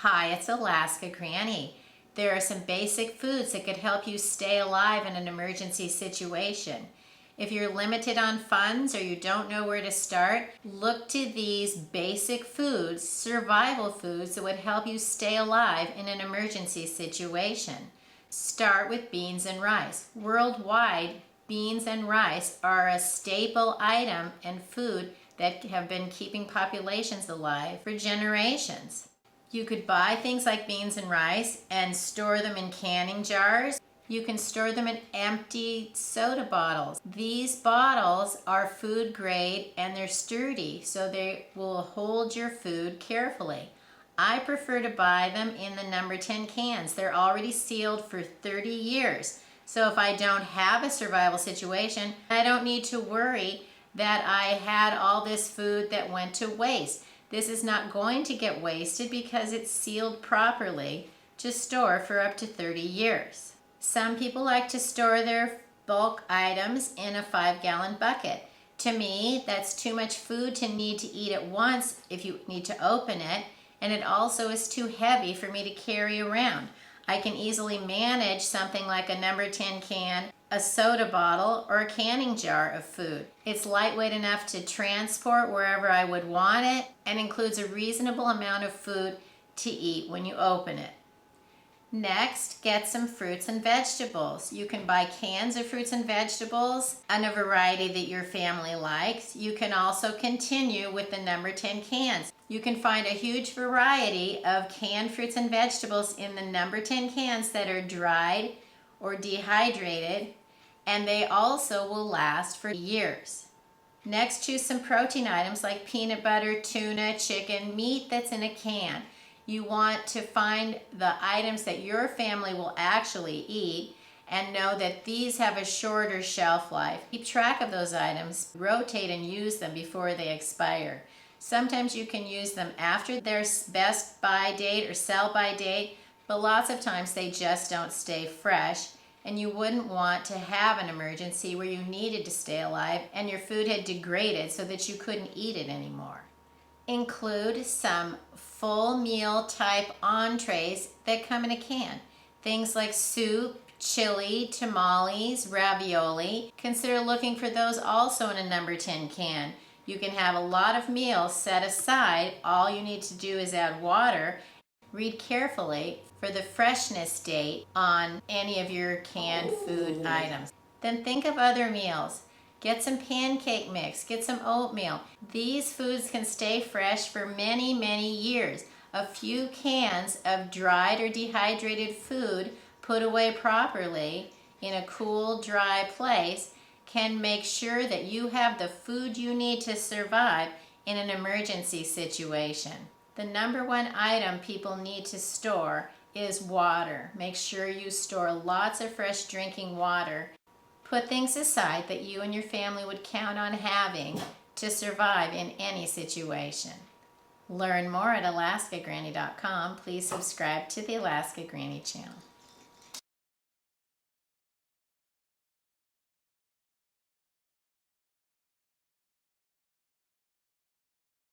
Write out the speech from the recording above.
Hi, it's Alaska Granny. There are some basic foods that could help you stay alive in an emergency situation. If you're limited on funds or you don't know where to start, look to these basic foods, survival foods that would help you stay alive in an emergency situation. Start with beans and rice. Worldwide, beans and rice are a staple item and food that have been keeping populations alive for generations. You could buy things like beans and rice and store them in canning jars. You can store them in empty soda bottles. These bottles are food grade and they're sturdy, so they will hold your food carefully. I prefer to buy them in the number 10 cans. They're already sealed for 30 years. So if I don't have a survival situation, I don't need to worry that I had all this food that went to waste. This is not going to get wasted because it's sealed properly to store for up to 30 years. Some people like to store their bulk items in a 5-gallon bucket. To me, that's too much food to need to eat at once if you need to open it, and it also is too heavy for me to carry around. I can easily manage something like a number 10 can, a soda bottle, or a canning jar of food. It's lightweight enough to transport wherever I would want it and includes a reasonable amount of food to eat when you open it. Next, get some fruits and vegetables. You can buy cans of fruits and vegetables in a variety that your family likes. You can also continue with the number 10 cans. You can find a huge variety of canned fruits and vegetables in the number 10 cans that are dried or dehydrated, and they also will last for years. Next, choose some protein items like peanut butter, tuna, chicken, meat that's in a can. You want to find the items that your family will actually eat and know that these have a shorter shelf life. Keep track of those items, rotate and use them before they expire. Sometimes you can use them after their best buy date or sell by date, but lots of times they just don't stay fresh, and you wouldn't want to have an emergency where you needed to stay alive and your food had degraded so that you couldn't eat it anymore. Include some full meal type entrees that come in a can. Things like soup, chili, tamales, ravioli. Consider looking for those also in a number 10 can. You can have a lot of meals set aside. All you need to do is add water. Read carefully for the freshness date on any of your canned food items. Then think of other meals. Get some pancake mix, get some oatmeal. These foods can stay fresh for many, many years. A few cans of dried or dehydrated food put away properly in a cool, dry place can make sure that you have the food you need to survive in an emergency situation. The number one item people need to store is water. Make sure you store lots of fresh drinking water. Put things aside that you and your family would count on having to survive in any situation. Learn more at alaskagranny.com. Please subscribe to the Alaska Granny channel.